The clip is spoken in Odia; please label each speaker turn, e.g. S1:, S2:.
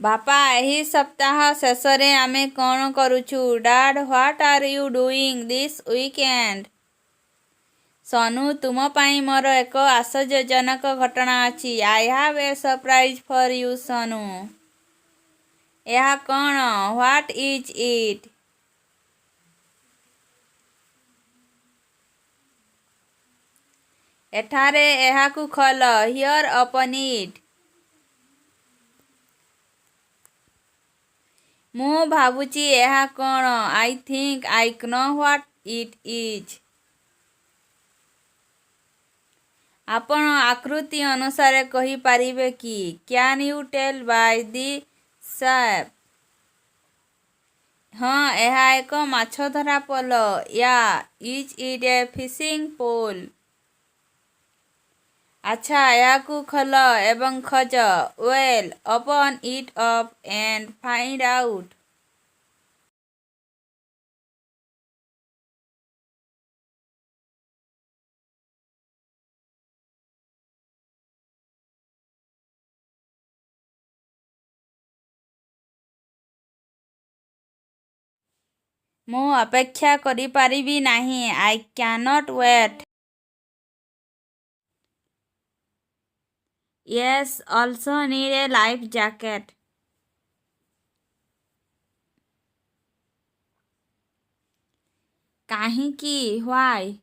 S1: ବାପା ଏହି ସପ୍ତାହ ଶେଷରେ ଆମେ କ'ଣ କରୁଛୁ? Dad what are you doing this weekend? Sanu ତୁମ ପାଇଁ ମୋର ଏକ ଆଶ୍ଚର୍ଯ୍ୟଜନକ ଘଟଣା ଅଛି। I have a surprise for you Sanu. ଏହା କ'ଣ? What is it? ଏଠାରେ ଏହାକୁ ଖୋଲ। Here open it. ମୁଁ ଭାବୁଛି ଏହା କ'ଣ? I think I know what it is. ଆପଣ ଆକୃତି ଅନୁସାରେ କହିପାରିବେ କି? Can you tell by the shape? ହଁ, ଏହା ଏକ ମାଛଧରା pole. Yeah, is it a fishing poll? ଆଚ୍ଛା, ଏହାକୁ ଖୋଲ ଏବଂ ଖୋଜ। Well, open it up and find out. ମୁଁ ଅପେକ୍ଷା କରିପାରିବି ନାହିଁ। I can't wait. Yes, also need a life jacket. କାହିଁକି? ହ୍ୱାଇ?